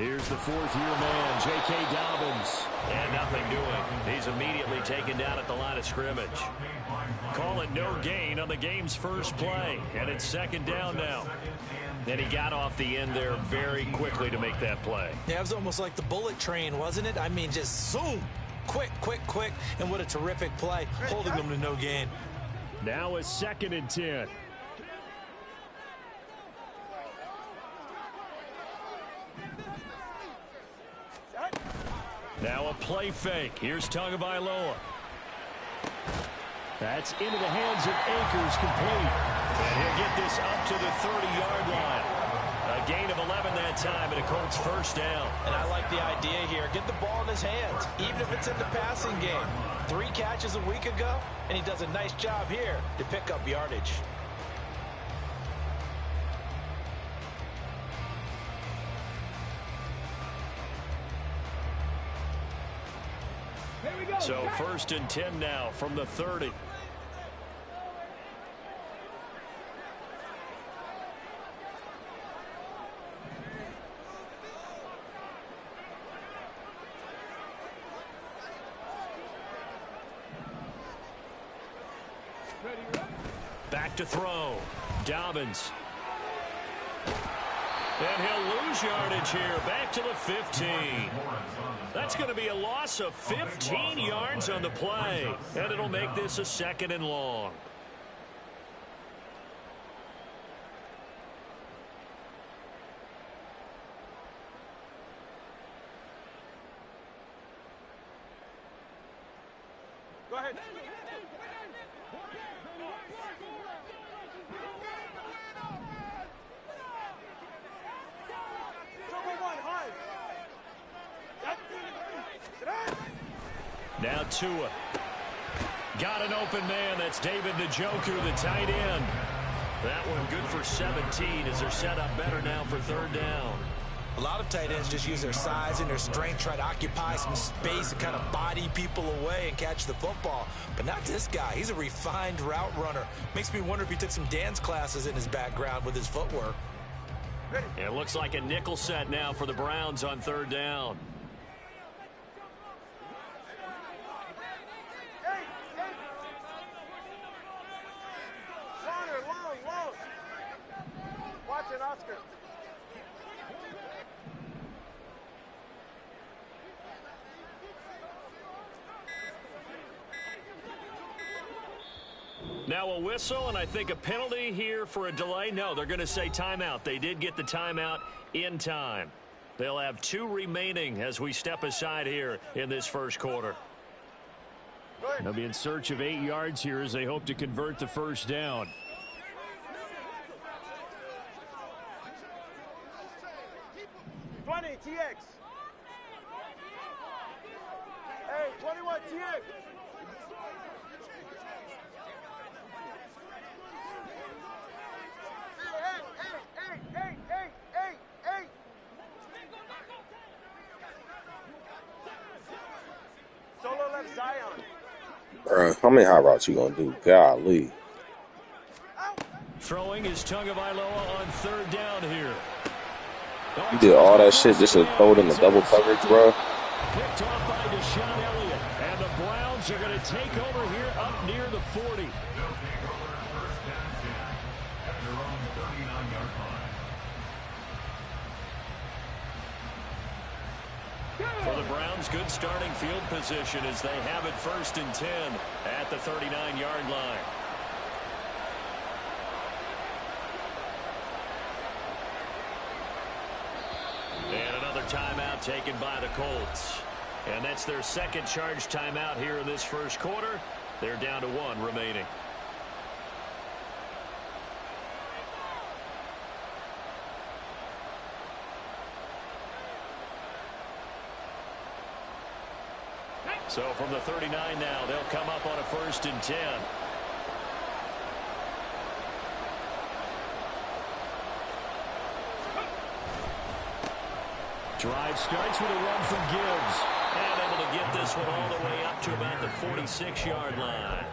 Here's the fourth-year man, J.K. Dobbins. And nothing doing. He's immediately taken down at the line of scrimmage. Call it no gain on the game's first play. And it's second down now. And he got off the end there very quickly to make that play. Yeah, it was almost like the bullet train, wasn't it? I mean, just zoom. Quick, quick, quick. And what a terrific play, holding them to no gain. Now a 2nd and 10. Now a play fake. Here's Tagovailoa. That's into the hands of Akers, complete. And he'll get this up to the 30-yard line. A gain of 11 that time, and a Colts first down. And I like the idea here. Get the ball in his hands, even if it's in the passing game. 3 catches a week ago, and he does a nice job here to pick up yardage. So 1st and 10 now from the 30. Back to throw. Dobbins. And he'll lose yardage here. Back to the 15. That's going to be a loss of 15 yards on the play. And it'll make this a 2nd and long. Go ahead. Now Tua. Got an open man. That's David Njoku, the tight end. That one good for 17 as they're set up better now for 3rd down. A lot of tight ends just use their size and their strength, try to occupy some space and kind of body people away and catch the football. But not this guy. He's a refined route runner. Makes me wonder if he took some dance classes in his background with his footwork. It looks like a nickel set now for the Browns on 3rd down. Oscar. Now a whistle, and I think a penalty here for a delay. No, they're going to say timeout. They did get the timeout in time. They'll have 2 remaining as we step aside here in this first quarter. They'll be in search of 8 yards here as they hope to convert the first down. TX. Hey, 21 TX. Hey. Solo left Zion. Bro, how many hot routes you gonna do? Golly. Throwing is Tagovailoa on 3rd down here. You did all that shit just to throw it in the double coverage, bro. Picked off by Deshaun Elliott. And the Browns are going to take over here up near the 40. For the Browns, good starting field position as they have it 1st and 10 at the 39-yard line. And another timeout taken by the Colts. And that's their 2nd charge timeout here in this first quarter. They're down to 1 remaining. So from the 39 now, they'll come up on a 1st and 10. Drive starts with a run from Gibbs. And able to get this one all the way up to about the 46-yard line.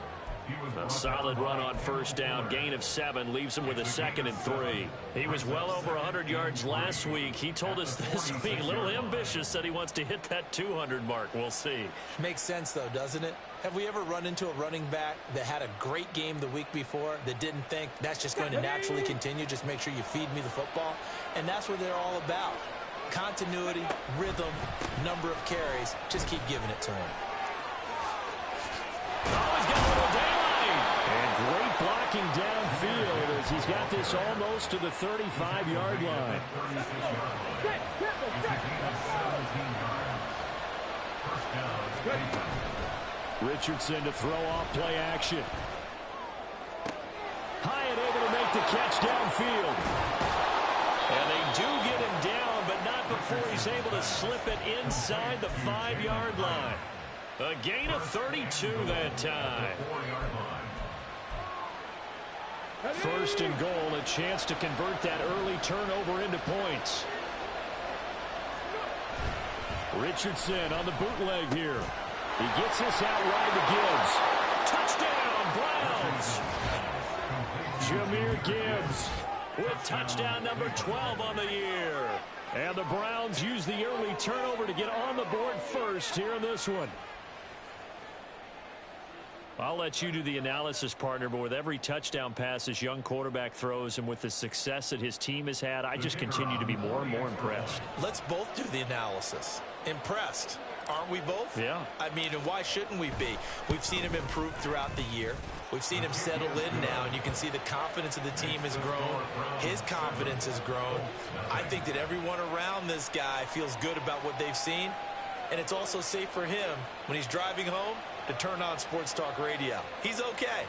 A solid run on first down. Gain of 7 leaves him with a 2nd and 3. He was well over 100 yards last week. He told us this week, a little ambitious, said he wants to hit that 200 mark. We'll see. Makes sense, though, doesn't it? Have we ever run into a running back that had a great game the week before that didn't think that's just going to naturally continue? Just make sure you feed me the football. And that's what they're all about. Continuity, rhythm, number of carries. Just keep giving it to him. Oh, he's got a little daylight. And great blocking downfield as he's got this almost to the 35-yard line. Richardson to throw off play action. Hyatt able to make the catch downfield. And they do get him down, but not before he's able to slip it inside the 5-yard line. A gain of 32 that time. First and goal, a chance to convert that early turnover into points. Richardson on the bootleg here. He gets this out wide to Gibbs. Touchdown, Browns! Jahmyr Gibbs With touchdown number 12 on the year. And the Browns use the early turnover to get on the board first here in this one. I'll let you do the analysis, partner, but with every touchdown pass this young quarterback throws and with the success that his team has had, I just continue to be more and more impressed. Let's both do the analysis. Impressed. Aren't we both? Yeah. I mean, and why shouldn't we be? We've seen him improve throughout the year. We've seen him settle in now, and you can see the confidence of the team has grown. His confidence has grown. I think that everyone around this guy feels good about what they've seen, and it's also safe for him when he's driving home to turn on Sports Talk Radio. He's okay.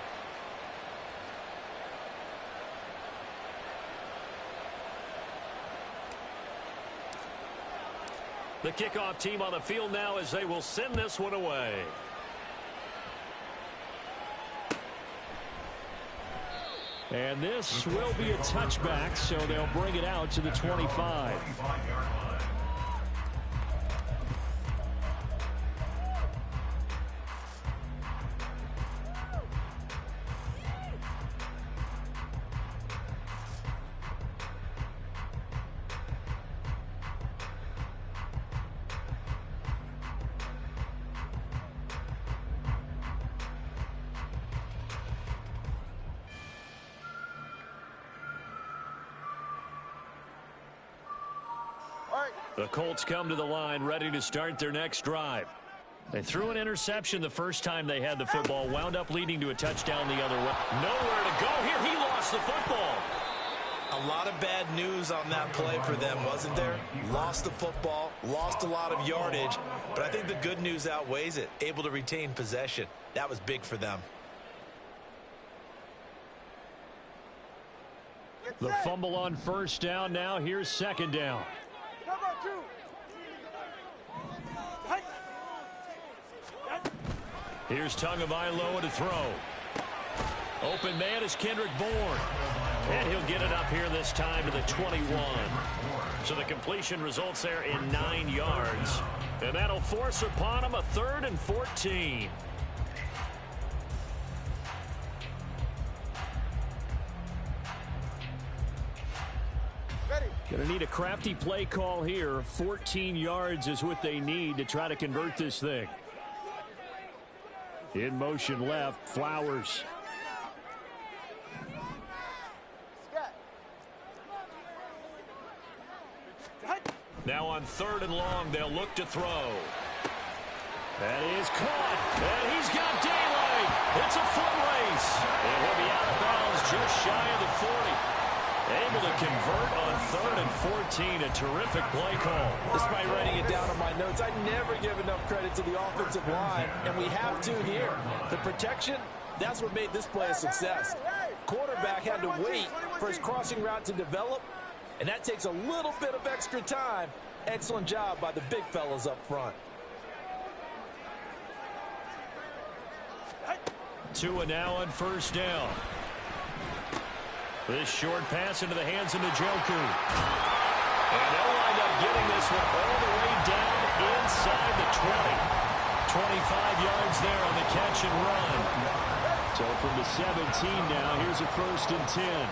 The kickoff team on the field now as they will send this one away. And this will be a touchback, so they'll bring it out to the 25. The Colts come to the line ready to start their next drive. They threw an interception the first time they had the football, wound up leading to a touchdown the other way. Nowhere to go here. He lost the football. A lot of bad news on that play for them, wasn't there? Lost the football, lost a lot of yardage, but I think the good news outweighs it. Able to retain possession. That was big for them. The fumble on first down now. Here's second down. Here's Tagovailoa to throw. Open man is Kendrick Bourne. And he'll get it up here this time to the 21. So the completion results there in 9 yards. And that'll force upon him a 3rd and 14. Going to need a crafty play call here. 14 yards is what they need to try to convert this thing. In motion left, Flowers. Now on 3rd and long, they'll look to throw. That is caught. And he's got daylight. It's a foot race. And he'll be out of bounds just shy of the 40. Able to convert on 3rd and 14. A terrific play call. Despite writing it down on my notes, I never give enough credit to the offensive line, and we have to here. The protection, that's what made this play a success. Quarterback had to wait for his crossing route to develop, and that takes a little bit of extra time. Excellent job by the big fellas up front. Tua now on first down. This short pass into the hands of Njoku. And they'll wind up getting this one all the way down inside the 20. 25 yards there on the catch and run. So from the 17 now, here's a 1st and 10.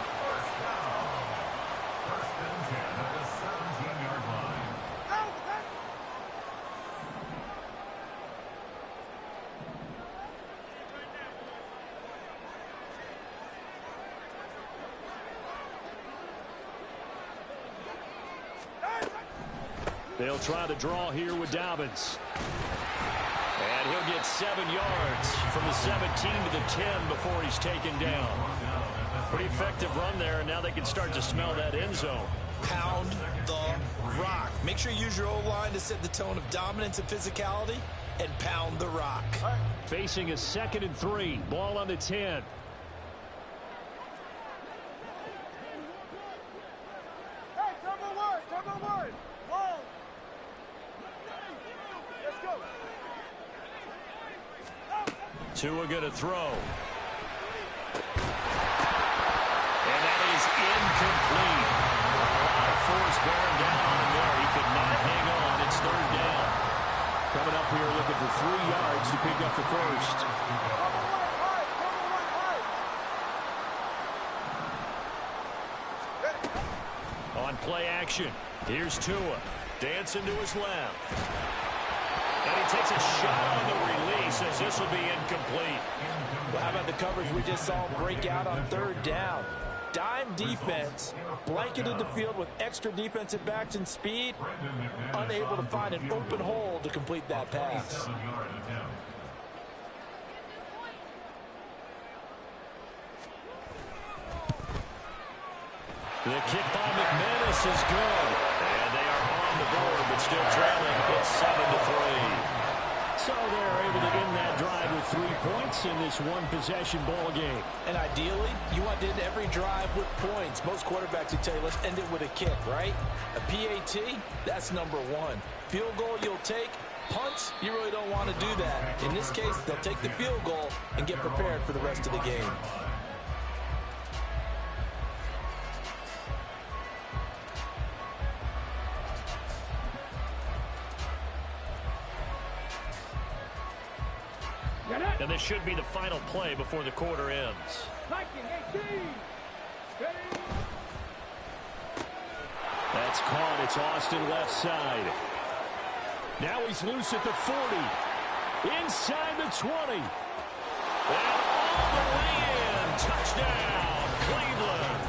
They'll try the draw here with Dobbins. And he'll get 7 yards from the 17 to the 10 before he's taken down. Pretty effective run there, and now they can start to smell that end zone. Pound the rock. Make sure you use your O-line to set the tone of dominance and physicality, and pound the rock. Facing a 2nd and 3. Ball on the 10. Hey, turbo one. Whoa. Let's go. Tua going to throw. And that is incomplete. A lot of force bearing down on him there. He could not hang on. It's 3rd down. Coming up here looking for 3 yards to pick up the 1st. On play action, here's Tua. Dancing to his left. And he takes a shot on the release as this will be incomplete. Well, how about the coverage we just saw break out on 3rd down? Dime defense, blanketed the field with extra defensive backs and speed, unable to find an open hole to complete that pass. The kick by McManus is good. And they are on the board, but still trailing. It's 7-3. So they're able to end that drive with 3 points in this one-possession ball game. And ideally, you want to end every drive with points. Most quarterbacks would tell you, let's end it with a kick, right? A PAT, that's number 1. Field goal you'll take. Punts, you really don't want to do that. In this case, they'll take the field goal and get prepared for the rest of the game. And this should be the final play before the quarter ends. That's caught. It's Austin left side. Now he's loose at the 40. Inside the 20. And all the way in. Touchdown, Cleveland.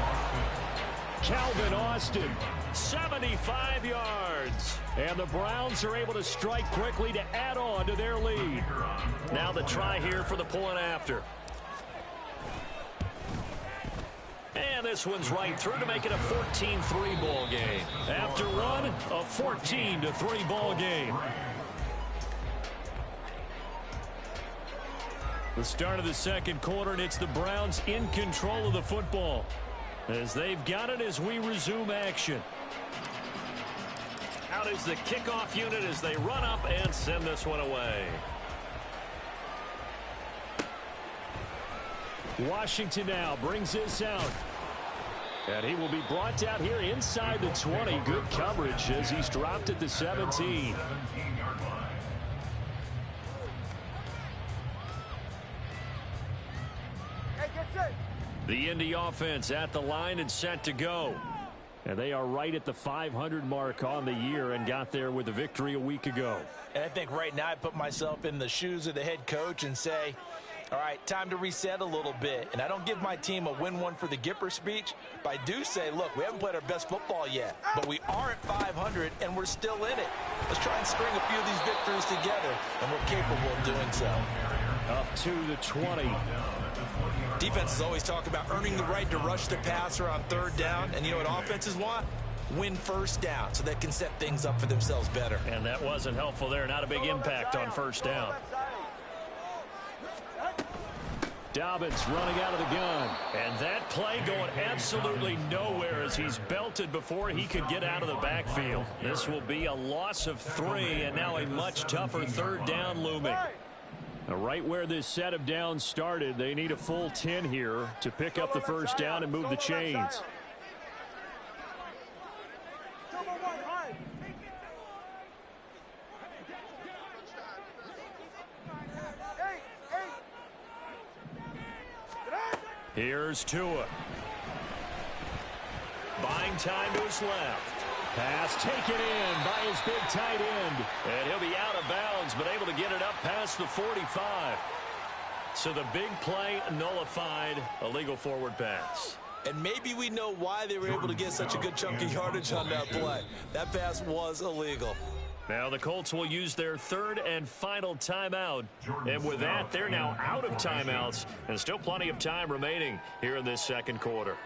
Calvin Austin, 75 yards. And the Browns are able to strike quickly to add on to their lead. Now the try here for the point after. And this one's right through to make it a 14-3 ball game. After one, a 14-3 ball game. The start of the 2nd quarter, and it's the Browns in control of the football as they've got it as we resume action. Out is the kickoff unit as they run up and send this one away. Washington now brings this out. And he will be brought out here inside the 20. Good coverage as he's dropped at the 17. The Indy offense at the line and set to go. And they are right at the 500 mark on the year and got there with a victory a week ago. And I think right now I put myself in the shoes of the head coach and say, all right, time to reset a little bit. And I don't give my team a win one for the Gipper speech, but I do say, look, we haven't played our best football yet, but we are at 500 and we're still in it. Let's try and string a few of these victories together, and we're capable of doing so. Up to the 20. Defenses always talk about earning the right to rush the passer on 3rd down, and you know what offenses want? Win 1st down so they can set things up for themselves better. And that wasn't helpful there. Not a big impact on 1st down. Dobbins running out of the gun. And that play going absolutely nowhere as he's belted before he could get out of the backfield. This will be a loss of 3, and now a much tougher 3rd down looming. Now, right where this set of downs started, they need a full 10 here to pick up the 1st down and move the chains. Here's Tua. Buying time to his left. Pass taken in by his big tight end. And he'll be out of bounds, but able to get it up past the 45. So the big play nullified, a legal forward pass. And maybe we know why they were able to get such a good chunk of yardage on that play. That pass was illegal. Now the Colts will use their third and final timeout. And with that, they're now out of timeouts. And still plenty of time remaining here in this second quarter.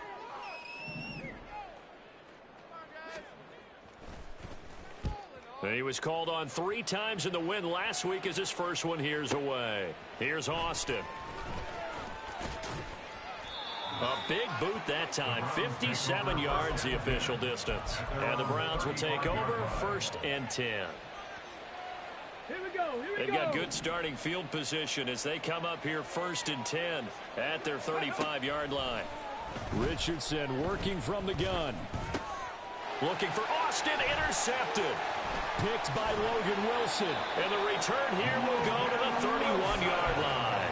And he was called on 3 times in the win last week as his first one here's away. Here's Austin. A big boot that time. 57 yards the official distance. And the Browns will take over 1st and 10. Here we go. They've got good starting field position as they come up here 1st and 10 at their 35-yard line. Richardson working from the gun. Looking for Austin, intercepted. Picked by Logan Wilson. And the return here will go to the 31-yard line.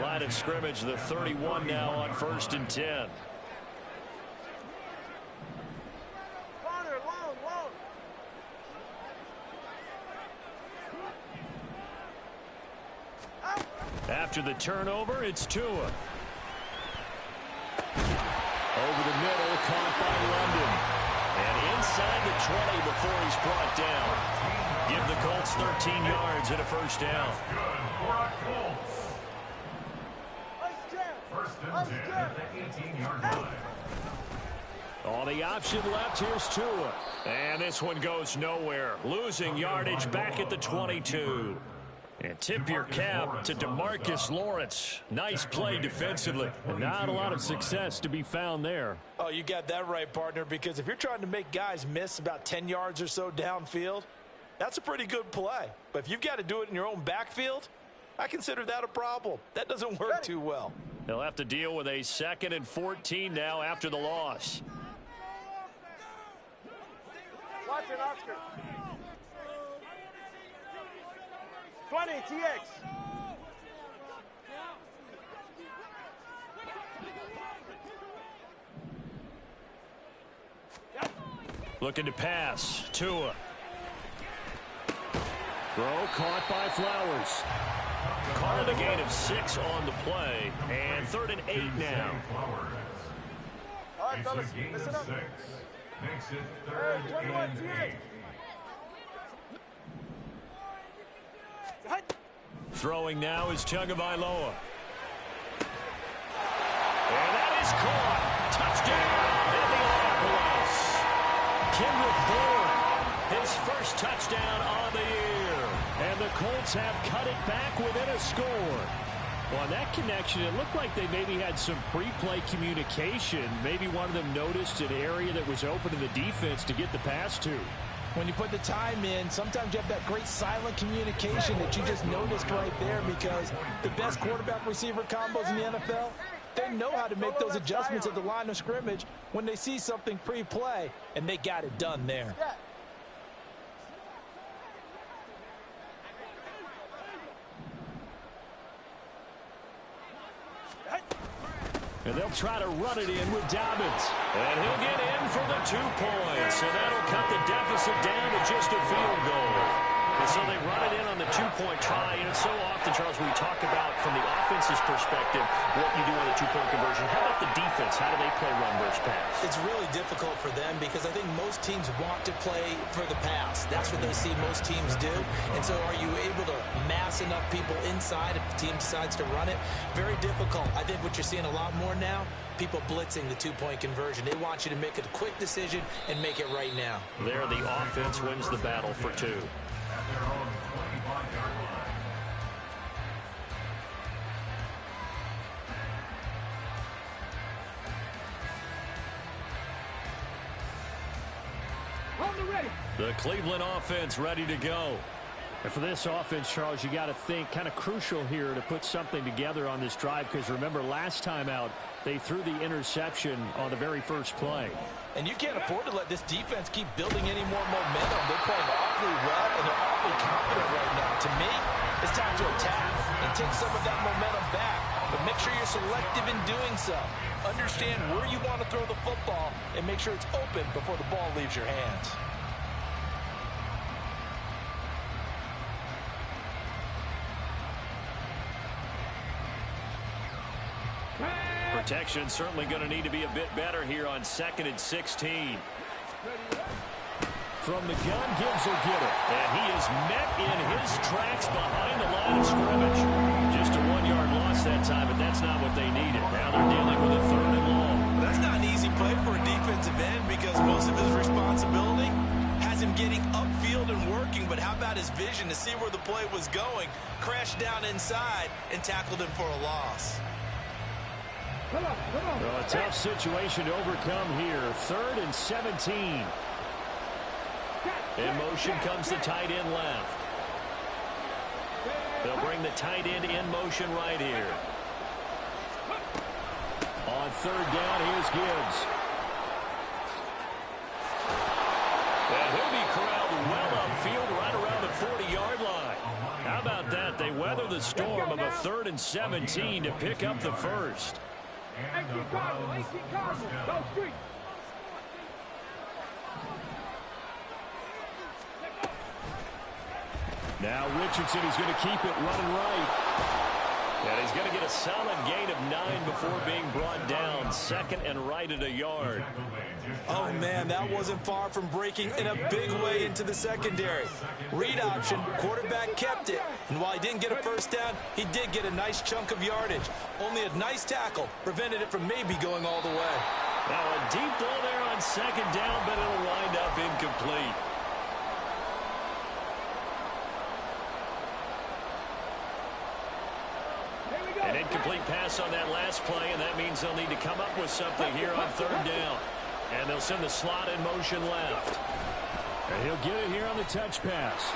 Line of scrimmage, the 31 now on 1st and 10. Corner, long. After the turnover, it's Tua. Over the middle, caught by London. And inside the 20 before he's brought down. Give the Colts 13 yards and a first down. Nice jam. Nice jam. On the option left, here's Tua. And this one goes nowhere. Losing yardage back at the 22. And tip your cap to DeMarcus Lawrence. Nice play defensively. And not a lot of success to be found there. Oh, you got that right, partner, because if you're trying to make guys miss about 10 yards or so downfield, that's a pretty good play. But if you've got to do it in your own backfield, I consider that a problem. That doesn't work too well. They'll have to deal with a 2nd and 14 now after the loss. Watch it, Oscar. 20, TX. Looking to pass. Tua. Throw caught by Flowers. Call it a gain of 6 on the play. And 3rd and 8 now. All right, fellas, listen up. Makes it 3rd Hey, 21, and 8. Throwing now is Tagovailoa. And that is caught. Touchdown, Indianapolis. Kendrick Bourne, his first touchdown on the year. And the Colts have cut it back within a score. Well, on that connection, it looked like they maybe had some pre-play communication. Maybe one of them noticed an area that was open in the defense to get the pass to. When you put the time in, sometimes you have that great silent communication that you just noticed right there, because the best quarterback-receiver combos in the NFL, they know how to make those adjustments at the line of scrimmage when they see something pre-play, and they got it done there. And they'll try to run it in with Dobbins. And he'll get in for the 2 points. And that'll cut the deficit down to just a field goal. And so they run it in on the 2-point try. And it's so often, Charles, we talk about from the offense's perspective what you do on the 2-point conversion. How about the defense? How do they play run versus pass? It's really difficult for them because I think most teams want to play for the pass. That's what they see most teams do. And so are you able to mass enough people inside if the team decides to run it? Very difficult. I think what you're seeing a lot more now, people blitzing the 2-point conversion. They want you to make a quick decision and make it right now. There, the offense wins the battle for 2. Their own 25-yard line. The Cleveland offense ready to go. And for this offense, Charles, you got to think kind of crucial here to put something together on this drive, because remember last time out they threw the interception on the very first play. And you can't afford to let this defense keep building any more momentum. They're playing awfully well, and they're awfully confident right now. To me, it's time to attack and take some of that momentum back. But make sure you're selective in doing so. Understand where you want to throw the football and make sure it's open before the ball leaves your hands. Protection certainly going to need to be a bit better here on 2nd and 16. From the gun, Gibbs will get it. And he is met in his tracks behind the line of scrimmage. Just a 1-yard loss that time, but that's not what they needed. Now they're dealing with a 3rd and long. Well, that's not an easy play for a defensive end, because most of his responsibility has him getting upfield and working. But how about his vision to see where the play was going, crashed down inside, and tackled him for a loss? Well, a tough situation to overcome here. 3rd and 17. In motion comes the tight end left. They'll bring the tight end in motion right here. On 3rd down, here's Gibbs. And he'll be corralled well upfield right around the 40-yard line. How about that? They weather the storm of a 3rd and 17 to pick up the first. Now Richardson is going to keep it running right. And he's going to get a solid gain of 9 before being brought down. 2nd and right at a yard. Oh, man, that wasn't far from breaking in a big way into the secondary. Read option, quarterback kept it. And while he didn't get a first down, he did get a nice chunk of yardage. Only a nice tackle prevented it from maybe going all the way. Now a deep ball there on 2nd down, but it'll wind up incomplete. An incomplete pass on that last play, and that means they'll need to come up with something here on 3rd down. And they'll send the slot in motion left. And he'll get it here on the touch pass.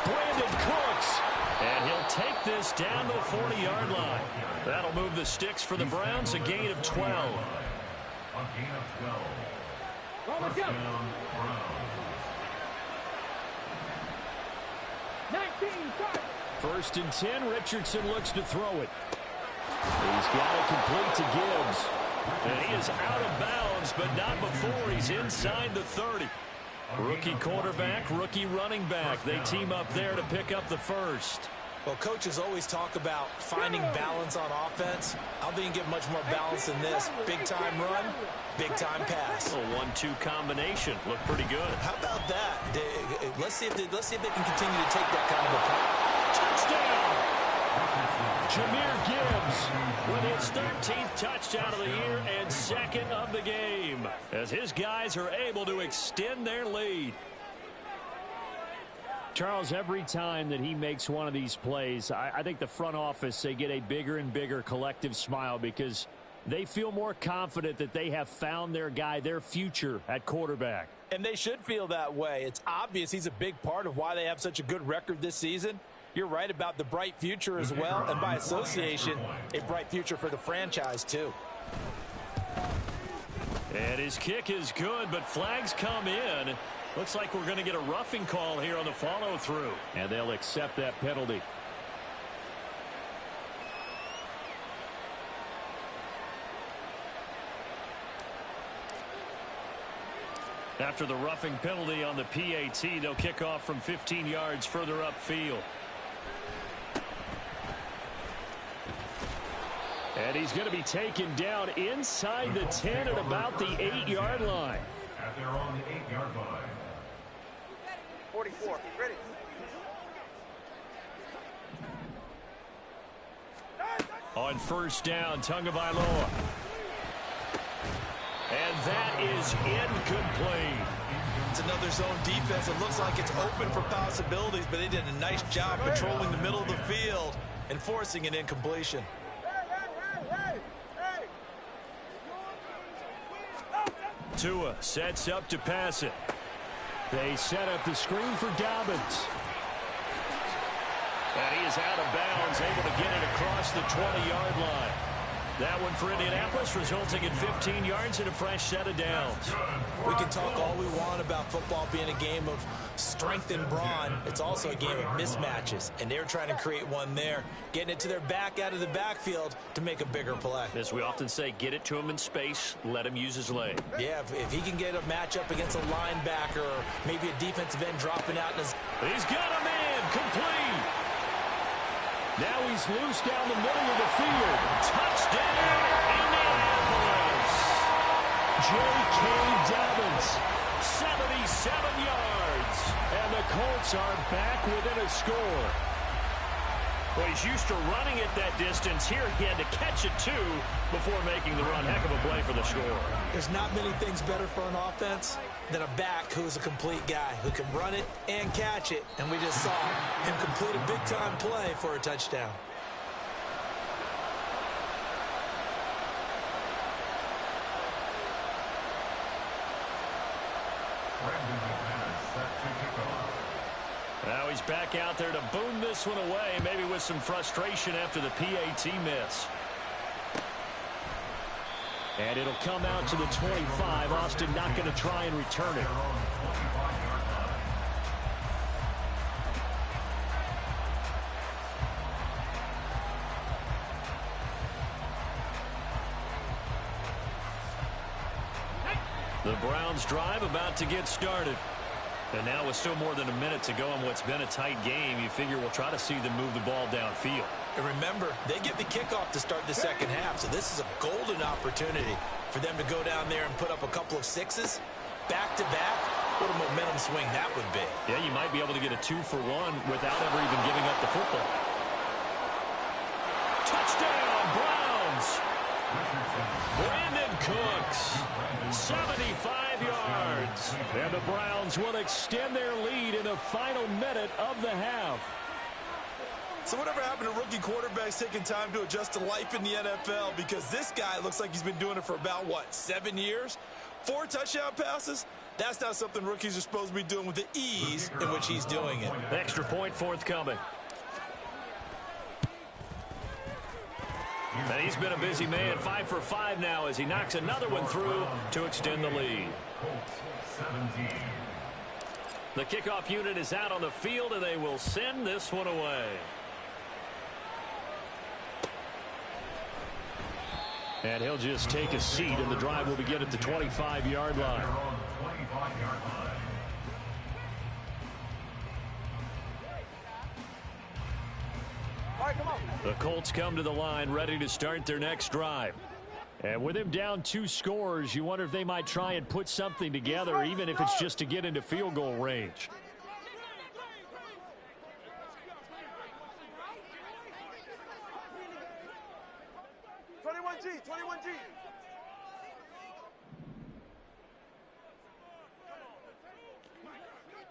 Brandon Cooks. And he'll take this down to the 40-yard line. That'll move the sticks for the Browns, a gain of 12. A gain of 12. First down, Browns. 1st and 10, Richardson looks to throw it. He's got it complete to Gibbs. And he is out of bounds, but not before he's inside the 30. Rookie quarterback, rookie running back. They team up there to pick up the first. Well, coaches always talk about finding balance on offense. I don't think you can get much more balance than this. Big-time run, big-time pass. A 1-2 combination. Look pretty good. How about that? Let's see if they can continue to take that kind of approach. Touchdown! Jahmyr Gibbs with his 13th touchdown of the year and 2nd of the game, as his guys are able to extend their lead. Charles, every time that he makes one of these plays, I think the front office, they get a bigger and bigger collective smile, because they feel more confident that they have found their guy, their future at quarterback. And they should feel that way. It's obvious he's a big part of why they have such a good record this season. You're right about the bright future as well, and by association, a bright future for the franchise too. And his kick is good, but flags come in. Looks like we're going to get a roughing call here on the follow-through. And they'll accept that penalty. After the roughing penalty on the PAT, they'll kick off from 15 yards further upfield. And he's going to be taken down inside the 10 at about the 8-yard line. At their own 8-yard line. 44. Ready. On 1st down, Tagovailoa. And that is incomplete. It's another zone defense. It looks like it's open for possibilities, but they did a nice job patrolling the middle of the field and forcing an incompletion. Tua sets up to pass it. They set up the screen for Dobbins. And he is out of bounds, able to get it across the 20-yard line. That one for Indianapolis, resulting in 15 yards and a fresh set of downs. We can talk all we want about football being a game of strength and brawn. It's also a game of mismatches, and they're trying to create one there, getting it to their back out of the backfield to make a bigger play. As we often say, get it to him in space, let him use his leg. Yeah, if he can get a matchup against a linebacker or maybe a defensive end dropping out in his... He's got a man, complete. Now he's loose down the middle of the field. Touchdown, Indianapolis. J.K. Dobbins, 77 yards. And the Colts are back within a score. Well, he's used to running it that distance. Here he had to catch it, too, before making the run. Heck of a play for the score. There's not many things better for an offense than a back who's a complete guy who can run it and catch it. And we just saw him complete a big-time play for a touchdown. Now he's back out there to boom this one away, maybe with some frustration after the PAT miss. And it'll come out to the 25. Austin not going to try and return it. The Browns drive about to get started. And now with still more than a minute to go in what's been a tight game, you figure we'll try to see them move the ball downfield. And remember, they get the kickoff to start the second half, so this is a golden opportunity for them to go down there and put up a couple of sixes back-to-back. What a momentum swing that would be. Yeah, you might be able to get a 2-for-1 without ever even giving up the football. Touchdown, Browns! Brandon Cooks, 75 yards. And the Browns will extend their lead in the final minute of the half. So whatever happened to rookie quarterbacks taking time to adjust to life in the NFL? Because this guy looks like he's been doing it for about, 7 years? 4 touchdown passes? That's not something rookies are supposed to be doing with the ease in which he's doing it. Extra point forthcoming. And he's been a busy man, 5 for 5 now as he knocks another one through to extend the lead. The kickoff unit is out on the field, and they will send this one away. And he'll just take a seat, and the drive will begin at the 25-yard line. The Colts come to the line ready to start their next drive. And with him down 2 scores, you wonder if they might try and put something together, even if it's just to get into field goal range.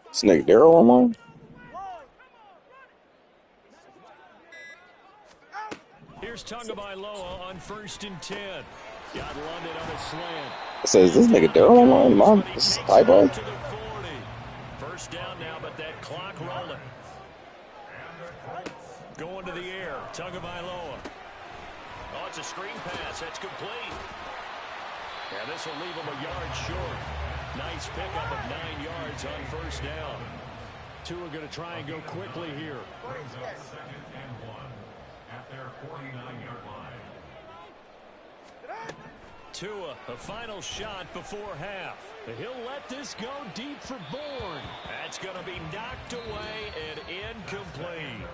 This nigga Daryl online? Here's Tagovailoa on 1st and 10. Got London on a slant. I said, is this nigga Daryl online? Mom, this is Tybo? First down now, but that clock rolling. Going to the air, Tagovailoa. Oh, it's a screen pass. That's complete. And this will leave him a yard short. Nice pickup of 9 yards on 1st down. Two are going to try and go quickly here. Second and 1 at their 49-yard line. Tua, a final shot before half. He'll let this go deep for Bourne. That's going to be knocked away and incomplete.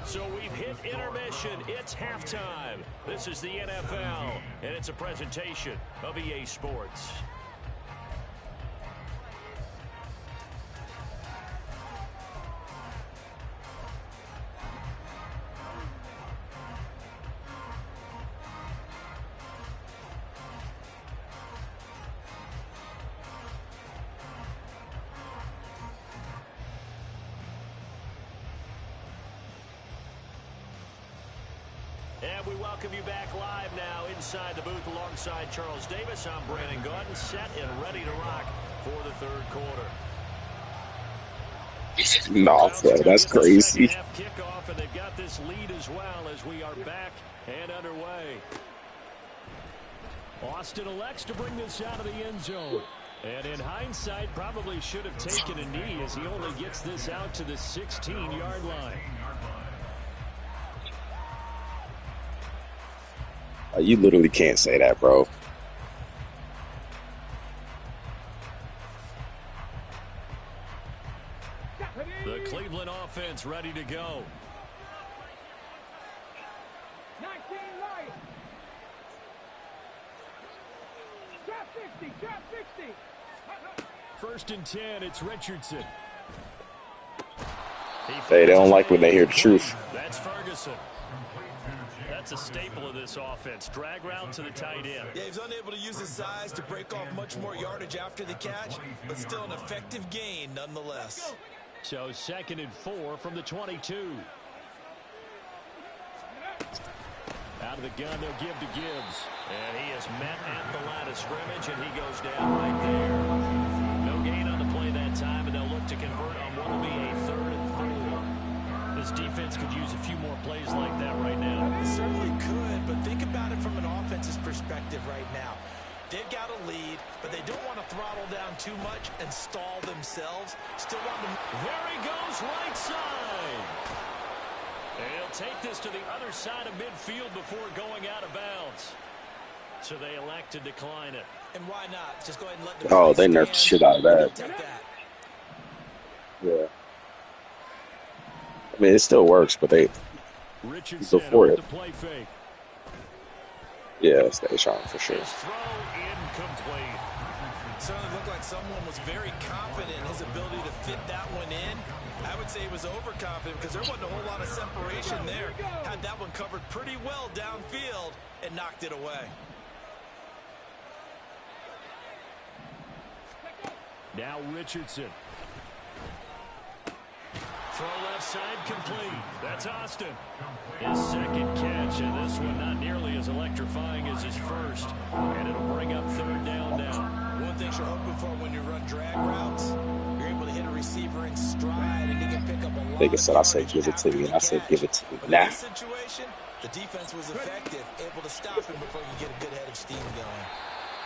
So we've hit intermission. It's halftime. This is the NFL, and it's a presentation of EA Sports. And we welcome you back live now inside the booth alongside Charles Davis. I'm Brandon Gaudin, set and ready to rock for the third quarter. No, bro, that's crazy. Second half kickoff, and they've got this lead as well as we are back and underway. Austin elects to bring this out of the end zone. And in hindsight, probably should have taken a knee as he only gets this out to the 16-yard line. You literally can't say that, bro. The Cleveland offense ready to go. 19 right. Trap 60, trap 60. First and 10, it's Richardson. They don't like when they hear the truth. That's Ferguson. That's a staple of this offense. Drag route to the tight end. Yeah, he's unable to use his size to break off much more yardage after the catch, but still an effective gain nonetheless. So 2nd and 4 from the 22. Out of the gun, they'll give to Gibbs. And he is met at the line of scrimmage, and he goes down right there. No gain on the play that time, and they'll look to convert on what will be a 3rd and 4. This defense could use a few more plays like that right now. They certainly could, but think about it from an offense's perspective right now. They've got a lead, but they don't want to throttle down too much and stall themselves. Still want to... There he goes, right side. And he'll take this to the other side of midfield before going out of bounds. So they elect to decline it. And why not? Just go ahead and let the... Oh, they nerfed the shit out of that. Yeah. I mean, it still works, but they Richardson before it. The play fake. Yeah, stay strong for sure. His throw incomplete. Certainly looked like someone was very confident in his ability to fit that one in. I would say he was overconfident because there wasn't a whole lot of separation there. Had that one covered pretty well downfield and knocked it away. Now Richardson. Throw left side complete. That's Austin. His 2nd catch, and this one not nearly as electrifying as his first. And it'll bring up 3rd down now. One thing you're hoping for when you run drag routes, you're able to hit a receiver in stride, and he can pick up a lot. They said, I said, give it to me. I said, give it to me. Nah. In this situation, the defense was effective, able to stop him before you get a good head of steam going.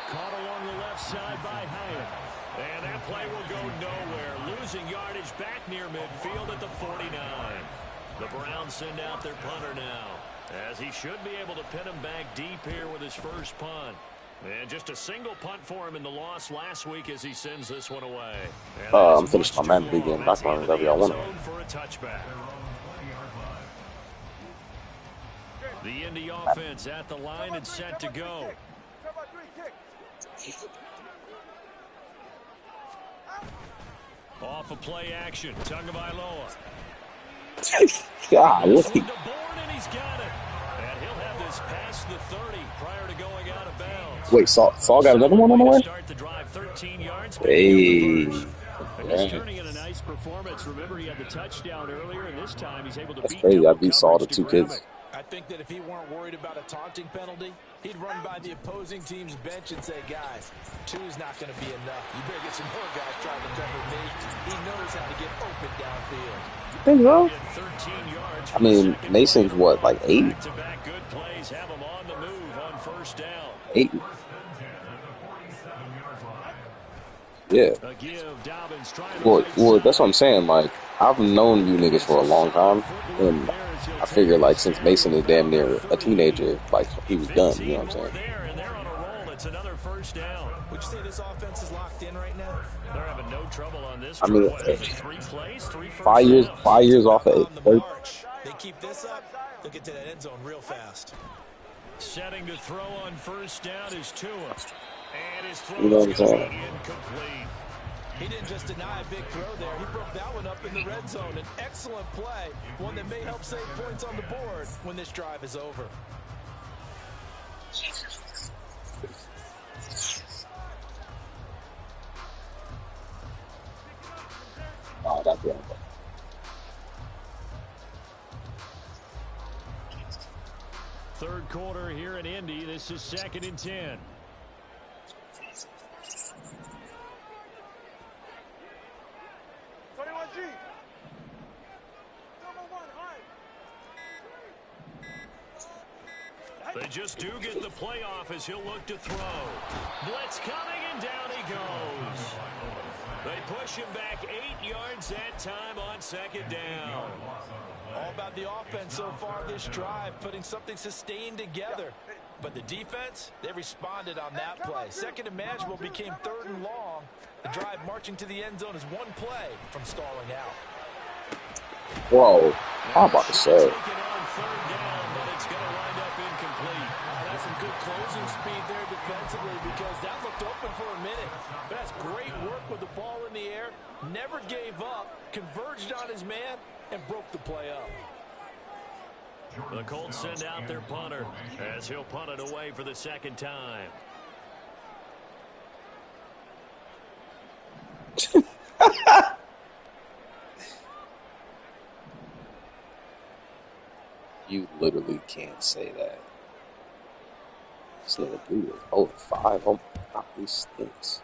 Caught along the left side by Hyatt. And that play will go nowhere. Losing yardage back near midfield at the 49. The Browns send out their punter now, as he should be able to pin him back deep here with his first punt. And just a single punt for him in the loss last week as he sends this one away. I'm finished my man big game. Back on whatever y'all want. For a touchback. The Indy offense at the line and set to go. Off a play action. Tagovailoa. God, And he's got it. And he'll have this past the 30 prior to going out of bounds. Wait, Saul got another one on the way? Start the drive 13 yards. Hey. And he's turning in a nice performance. Remember, he had the touchdown earlier, and this time he's able to That's beat crazy. I double beat Saul the coverage 2 to grab kids. it. I think that if he weren't worried about a taunting penalty, he'd run by the opposing team's bench and say, guys, 2's not going to be enough. You better get some more guys trying to cover me. He knows how to get open downfield. Think so? 13 yards. I mean, Mason's what, like 8? Back-to-back good plays have him on the move on first down. 8. Yeah. Well, that's what I'm saying. Like, I've known you niggas for a long time, and I figure, like, since Mason is damn near a teenager, like, he was done, you know what I'm saying? They're on a roll. It's another first down. Would you say this offense is locked in right now? They're having no trouble on this. I mean, What, 3 plays, 3 first 5 years, downs. 5 years off of On the 8. march. They keep this up, they'll get to that end zone real fast. Setting to throw on first down is Tua. And his throw You know what I'm is gonna saying? be incomplete. He didn't just deny a big throw there. He broke that one up in the red zone. An excellent play, one that may help save points on the board when this drive is over. Oh, that's the Third quarter here in Indy. This is 2nd and 10. They just do get the playoff as he'll look to throw. Blitz coming, and down he goes. They push him back 8 yards that time on second down. All about the offense so far this drive, putting something sustained together. But the defense, they responded on that play. Second and manageable became 3rd and long. The drive marching to the end zone is one play from stalling out. Whoa, I'm about to say. That's some good closing speed there defensively because that looked open for a minute. But that's great work with the ball in the air. Never gave up, converged on his man, and broke the play up. The Colts send out their punter as he'll punt it away for the second time. You literally can't say that. This nigga blew it. Oh, 5. Oh my God, he stinks.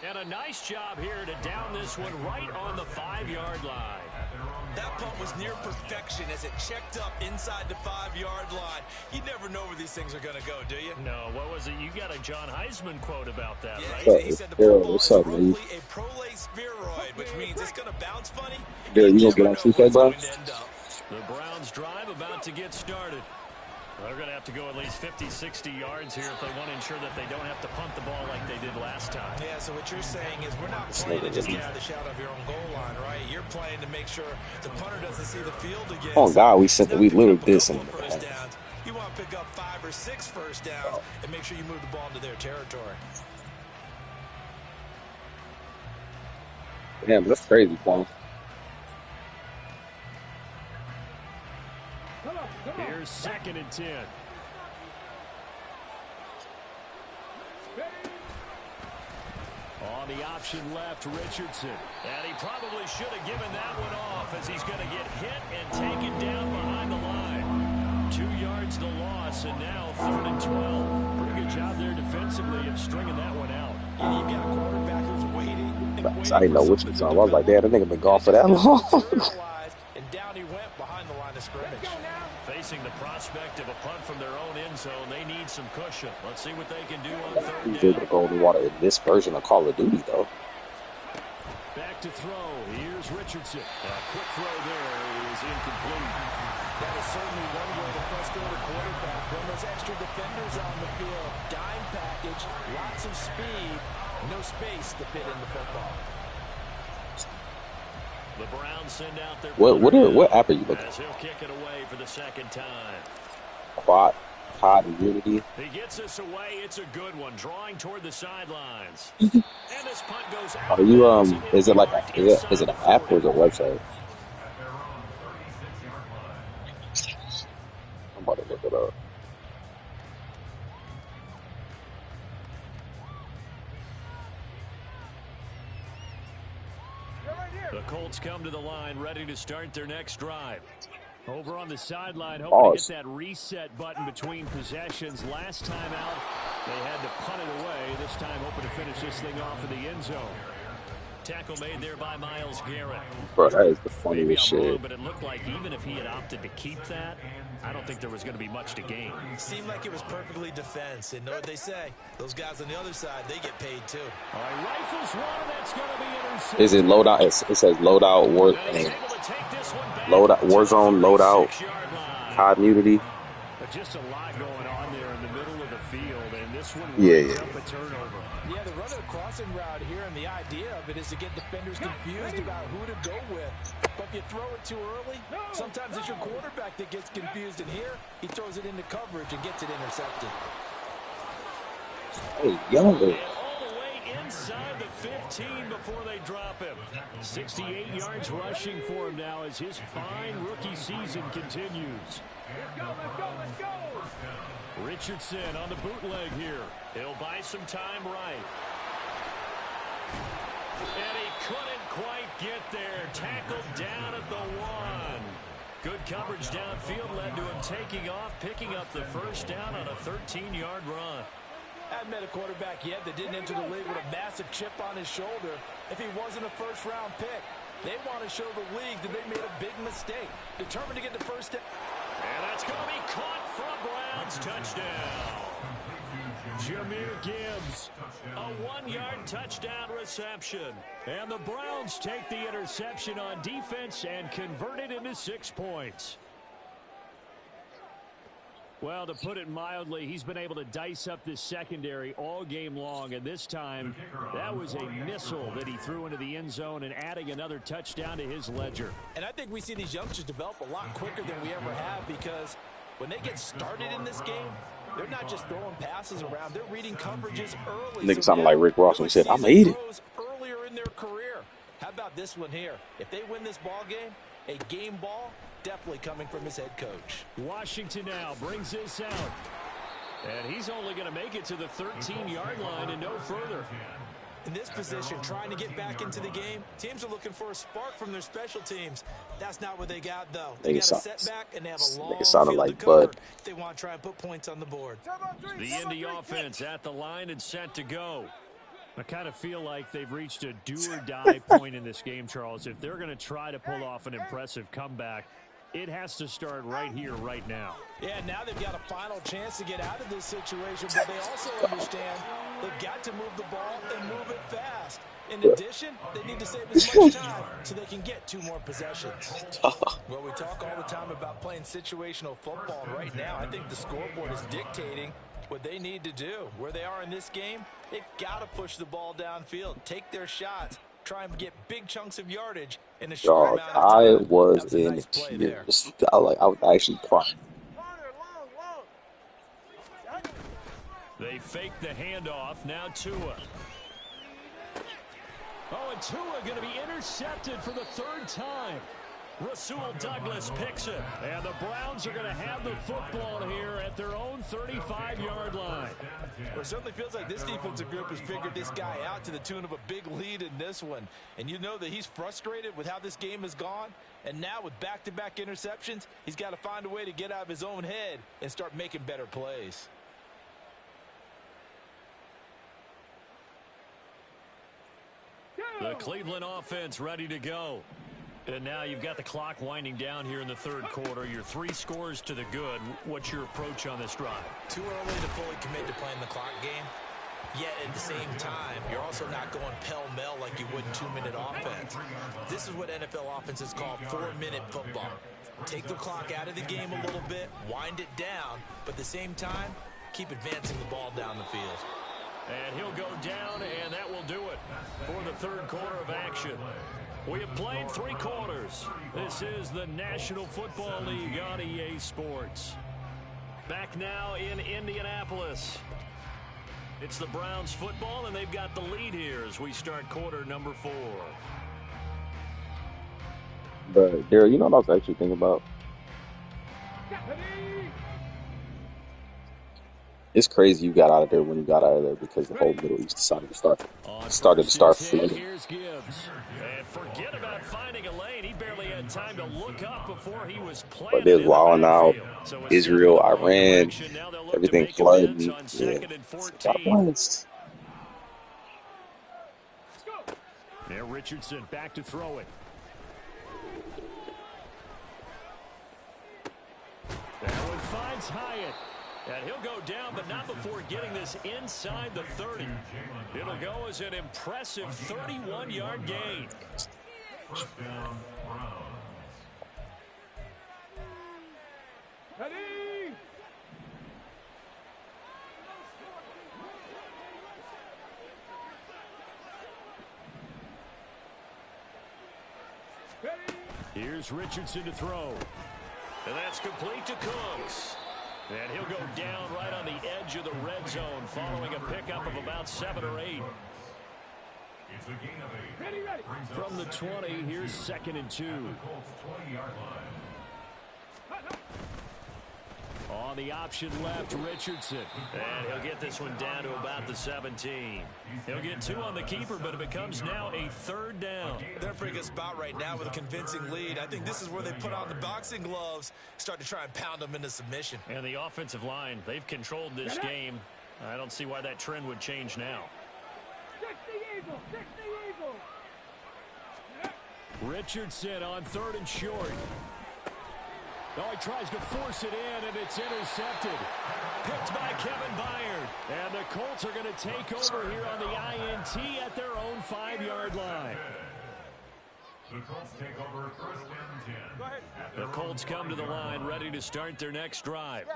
And a nice job here to down this one right on the 5-yard line. That punt was near perfection as it checked up inside the 5-yard line. You never know where these things are going to go, do you? No, what was it? You got a John Heisman quote about that, yeah, right? He said the football is roughly a prolate spheroid, which means it's going to bounce funny. Dude, you gonna get on 2K, bro? The Browns drive about to get started. They're going to have to go at least 50, 60 yards here if they want to ensure that they don't have to punt the ball like they did last time. Yeah, so what you're saying is we're not playing to just get out of the shadow of your own goal line, right? You're playing to make sure the punter doesn't see the field again. Oh, God, we literally did something. You want to pick up 5 or 6 first downs and make sure you move the ball into their territory. Damn, that's crazy, Paul. Here's 2nd and 10. On the option left, Richardson. And he probably should have given that one off as he's going to get hit and taken down behind the line. 2 yards the loss, and now 3rd and 12. Pretty good job there defensively of stringing that one out. And you've got a quarterback who's waiting. I didn't know which was on. I was like, damn, that nigga been gone for that long. And down he went behind the line of scrimmage. Facing the prospect of a punt from their own end zone, they need some cushion. Let's see what they can do on 3rd He's able to go in the water in this version of Call of Duty, though. Back to throw. Here's Richardson. A quick throw there is incomplete. That is certainly one way to frustrate a quarterback. When those extra defenders on the field, dime package, lots of speed, no space to fit in the football. The Browns send out their what app are you looking at? He'll kick it away for the second time. Pod Unity. He gets us away. It's a good one. Drawing toward the sidelines. And this punt goes out. Are you is it like is it an app or is it a website? I'm about to look it up. The Colts come to the line, ready to start their next drive. Over on the sideline, hoping to hit that reset button between possessions. Last time out, they had to punt it away. This time, hoping to finish this thing off in the end zone. Tackle made there by Myles Garrett. Bro, that is the funniest shit. Wrong, but it looked like even if he had opted to keep that, I don't think there was going to be much to gain. Seemed like it was perfectly defense. And know what they say? Those guys on the other side, they get paid too. All right, rifles one, that's going to be intercepted. Is it loadout? It says loadout, loadout, Warzone, loadout, COD Unity. Just a lot going on there in the middle of the field, and this one up a turnover. Yeah, they're running a crossing route here, and the idea of it is to get defenders confused about who to go with. But if you throw it too early, sometimes it's your quarterback that gets confused, and here he throws it into coverage and gets it intercepted. Hey, yo. All the way inside the 15 before they drop him. 68 yards rushing for him now as his fine rookie season continues. Let's go. Richardson on the bootleg here. He'll buy some time right. And he couldn't quite get there. Tackled down at the 1. Good coverage downfield led to him taking off, picking up the first down on a 13-yard run. I haven't met a quarterback yet that didn't enter the league with a massive chip on his shoulder if he wasn't a first-round pick. They want to show the league that they made a big mistake. mistake. Determined to get the first down. And that's going to be caught for a Browns touchdown. Jahmyr Gibbs, a 1-yard touchdown reception. And the Browns take the interception on defense and convert it into 6 points. Well, to put it mildly, he's been able to dice up this secondary all game long, and this time that was a missile that he threw into the end zone and adding another touchdown to his ledger. And I think we see these youngsters develop a lot quicker than we ever have, because when they get started in this game, they're not just throwing passes around, they're reading coverages early. Nigga sounded like Rick Ross when he said, "I'm gonna eat it." Earlier in their career. How about this one here? If they win this ball game, a game ball, definitely coming from his head coach. Washington now brings this out. And he's only going to make it to the 13-yard line and no further. In this position, trying to get back into the game, teams are looking for a spark from their special teams. That's not what they got, though. They got a setback, and they have a long field to cover if they want to try and put points on the board. The Indy offense at the line and set to go. I kind of feel like they've reached a do-or-die point in this game, Charles. If they're going to try to pull off an impressive comeback, it has to start right here, right now. Yeah, now they've got a final chance to get out of this situation, but they also understand they've got to move the ball and move it fast. In addition, they need to save as much time so they can get 2 more possessions. Well, we talk all the time about playing situational football, and right now I think the scoreboard is dictating what they need to do. Where they are in this game, they've got to push the ball downfield, take their shots, try and get big chunks of yardage in a short amount of time. I was in tears. I was actually crying. They fake the handoff. Now Tua. Oh, and Tua going to be intercepted for the 3rd time. Rasul Douglas picks it. And the Browns are going to have the football here at their own 35-yard line. Well, it certainly feels like this defensive group has figured this guy out to the tune of a big lead in this one. And you know that he's frustrated with how this game has gone. And now with back-to-back interceptions, he's got to find a way to get out of his own head and start making better plays. The Cleveland offense ready to go. And now you've got the clock winding down here in the 3rd quarter. Your 3 scores to the good. What's your approach on this drive? Too early to fully commit to playing the clock game. Yet at the same time, you're also not going pell-mell like you would in 2-minute offense. This is what NFL offenses call 4-minute football. Take the clock out of the game a little bit, wind it down, but at the same time, keep advancing the ball down the field. And he'll go down, and that will do it for the 3rd quarter of action. We have played 3 quarters. This is the National Football League on EA Sports. Back now in Indianapolis. It's the Browns football, and they've got the lead here as we start quarter number 4. But, Darryl, you know what I was actually thinking about? It's crazy you got out of there when you got out of there because the whole Middle East started to start flooding. Here's Gibbs. And forget about finding a lane. He barely had time to look up before he was playing. But there's wilding out. Israel, Iran, everything flooding. Yeah. Now Richardson back to throw it. That one finds Hyatt. And he'll go down, but not before getting this inside the 30. It'll go as an impressive 31-yard gain. First down, Browns. Ready? Here's Richardson to throw. And that's complete to Cooks. And he'll go down right on the edge of the red zone following a pickup of about 7 or 8. It's a gain of 8. From the 20, here's 2nd and 2. 20-yard line. On the option left, Richardson. And he'll get this one down to about the 17. He'll get 2 on the keeper, but it becomes now a 3rd down. They're in a pretty good spot right now with a convincing lead. I think this is where they put on the boxing gloves, start to try and pound them into submission. And the offensive line, they've controlled this game. I don't see why that trend would change now. Richardson on 3rd and short. Oh, he tries to force it in, and it's intercepted. Picked by Kevin Byard. And the Colts are going to take over here on the INT at their own 5-yard line. The Colts take over 1st and 10. The Colts come to the line ready to start their next drive.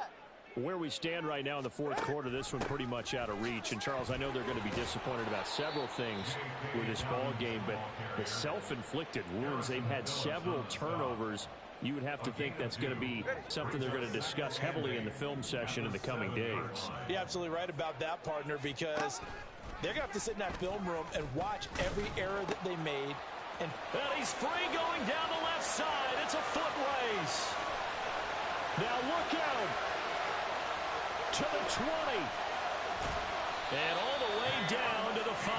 Where we stand right now in the 4th quarter, this one pretty much out of reach. And, Charles, I know they're going to be disappointed about several things with this ball game, but the self-inflicted wounds, they've had several turnovers. You would have to think that's going to be something they're going to discuss heavily in the film session in the coming days. You're absolutely right about that, partner, because they're going to have to sit in that film room and watch every error that they made. And he's free going down the left side. It's a foot race. Now look out. To the 20. And all the way down to the 5.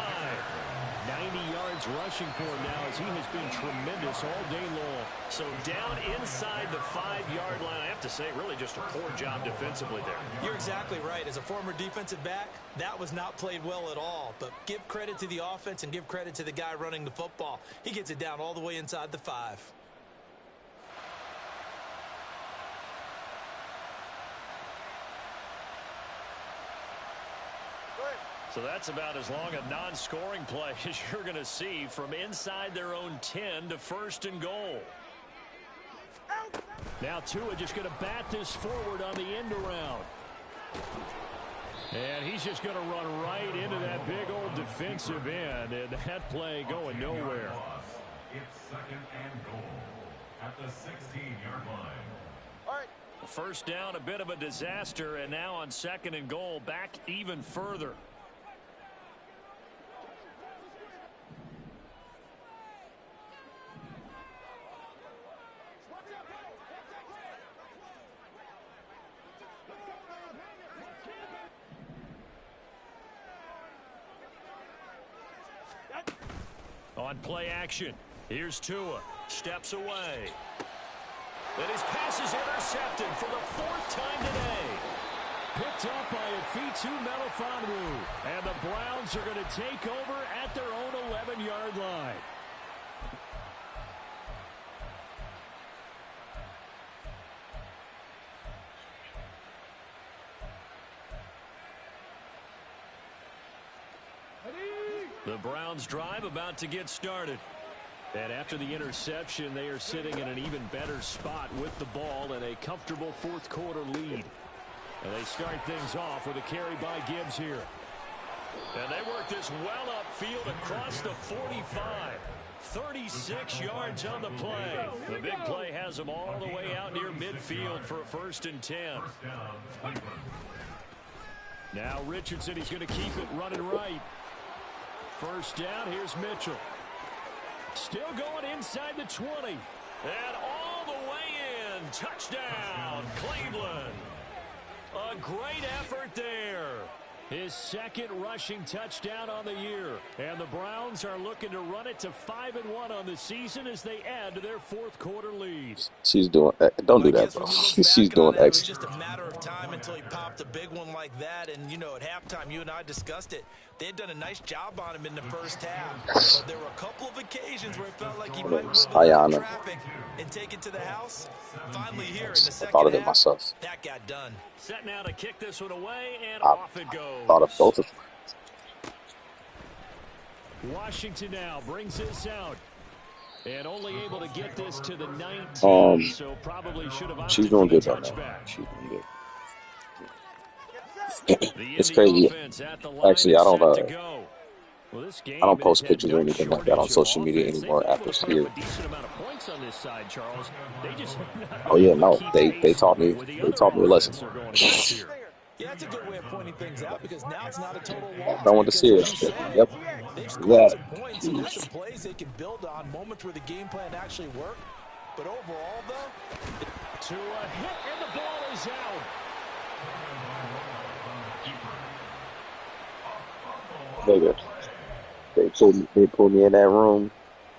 90 yards rushing for him now as he has been tremendous all day long. So down inside the 5-yard line. I have to say, really just a poor job defensively there. You're exactly right. As a former defensive back, that was not played well at all. But give credit to the offense and give credit to the guy running the football. He gets it down all the way inside the 5. So that's about as long a non-scoring play as you're going to see from inside their own 10 to 1st and goal. Now Tua just going to bat this forward on the end around. And he's just going to run right into that big old defensive end, and that play going nowhere. It's 2nd and goal at the 16-yard line. First down, a bit of a disaster, and now on 2nd and goal, back even further. On play action, here's Tua. Steps away. And his pass is intercepted for the 4th time today. Picked up by Pt5 and the Browns are going to take over at their own 11-yard line. The Browns drive about to get started. And after the interception, they are sitting in an even better spot with the ball and a comfortable 4th quarter lead. And they start things off with a carry by Gibbs here. And they work this well upfield across the 45. 36 yards on the play. The big play has them all the way out near midfield for a 1st and 10. Now Richardson, he's going to keep it running right. First down, here's Mitchell. Still going inside the 20. And all the way in. Touchdown, Cleveland. A great effort there. His 2nd rushing touchdown on the year. And the Browns are looking to run it to 5-1 on the season as they add to their 4th quarter lead. She's doing don't do that, bro. She's doing excellent. It was excellent. just a matter of time until he popped a big one like that. And, you know, at halftime, you and I discussed it. They had done a nice job on him in the 1st half. But there were a couple of occasions where it felt like he might whip it out of traffic and take it to the house. Finally here in the 2nd half, myself. that got done. Set now to kick this one away, and off it goes. Thought of both of them. Washington now brings this out. And only able to get this to the 19. So probably should have opted She's doing good for though. the touchback. She's doing good. It's crazy. Actually, I don't post pictures or anything like that on social media anymore after here. Oh yeah, no, they taught me a lesson. Yeah, that's a good way of pointing things out because now it's not a total loss. I want to see it. Yep. They've scored some points and there's some plays they can build on, moments where the game plan actually worked. But overall, though, to a hit and the ball is out. They pulled me in that room.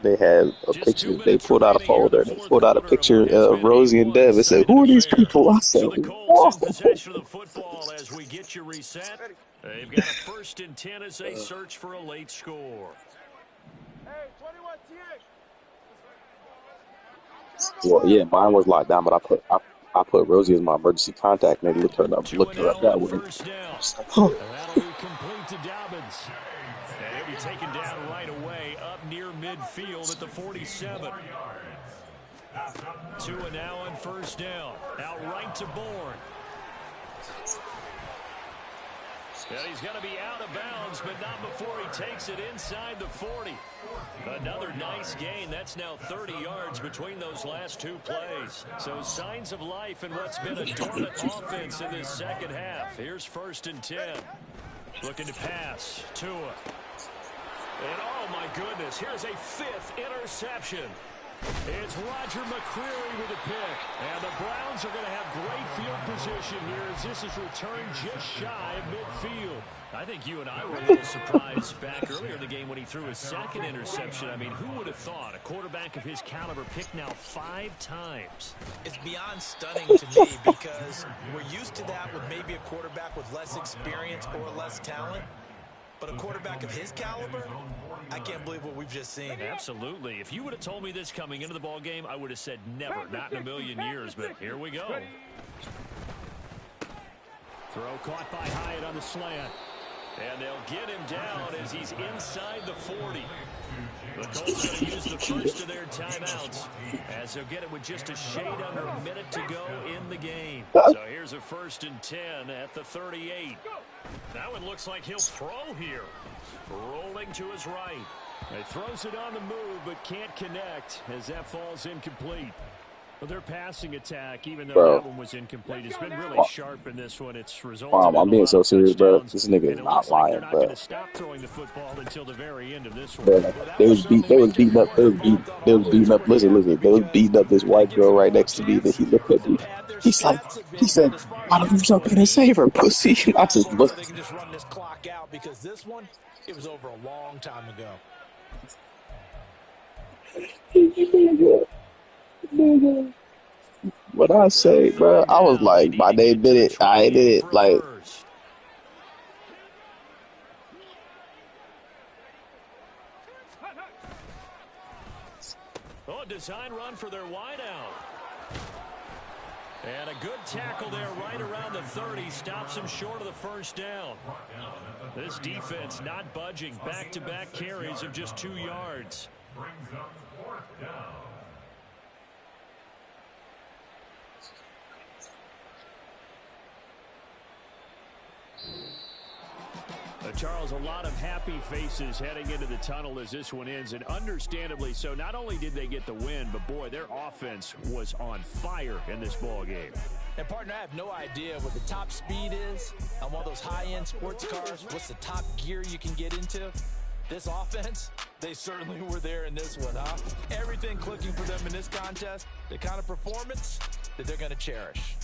They had a picture. They pulled out a folder. They pulled out a picture of Rosie and Dev. They said, "Who are these people?" I said, "Whoa." Possession of the football as we get you reset. They've got a 1st and 10 as they search for a late score. Hey, 21 TX. Well, yeah, mine was locked down, but I put Rosie as my emergency contact, and they looked Two and her now up that on way. first down. I was like, huh. And that'll be complete to Dobbins. And he'll be taken down right away up near midfield at the 47. 2 and now on first down. Out right to Bourne. And he's going to be out of bounds, but not before he takes it inside the 40. Another nice gain. That's now 30 yards between those last two plays. So signs of life in what's been a dormant offense in this second half. Here's 1st and 10. Looking to pass. Tua. And oh my goodness, here's a 5th interception. It's Roger McCreary with a pick. And the Browns are going to have great field position here as this is returned just shy of midfield. I think you and I were a little surprised back earlier in the game when he threw his 2nd interception. I mean, who would have thought a quarterback of his caliber picked now 5 times? It's beyond stunning to me because we're used to that with maybe a quarterback with less experience or less talent. But a quarterback of his caliber, I can't believe what we've just seen. Absolutely. If you would have told me this coming into the ball game, I would have said never, not in a million years. But here we go. Throw caught by Hyatt on the slant. And they'll get him down as he's inside the 40. The Colts going to use the first of their timeouts as they'll get it with just a shade under a minute to go in the game. So here's a 1st and 10 at the 38. That one looks like he'll throw here. Rolling to his right. He throws it on the move but can't connect as that falls incomplete. Well, their passing attack, even though that one was incomplete, has been really sharp in this one. It's resulted in I'm being so serious, bro. This nigga is not lying, they're not bro. going to stop throwing the football until the very end of this one. Bro, they was beating up. Listen. They was beating up this white girl right next to me. Then he looked at me. He said, "Why don't you jump in and save her, pussy?" And I just looked. They can just run this clock out because this one, it was over a long time ago. What I say, bro? I was like, my name did it. I did it. Like, oh, design run for their wideout. And a good tackle there right around the 30. Stops him short of the 1st down. This defense not budging. Back-to-back carries of just 2 yards. Brings up 4th down. Charles, a lot of happy faces heading into the tunnel as this one ends, and understandably so. Not only did they get the win, but boy, their offense was on fire in this ball game. And partner, I have no idea what the top speed is on one of those high-end sports cars. What's the top gear you can get into? This offense, they certainly were there in this one, huh? Everything clicking for them in this contest, the kind of performance that they're going to cherish.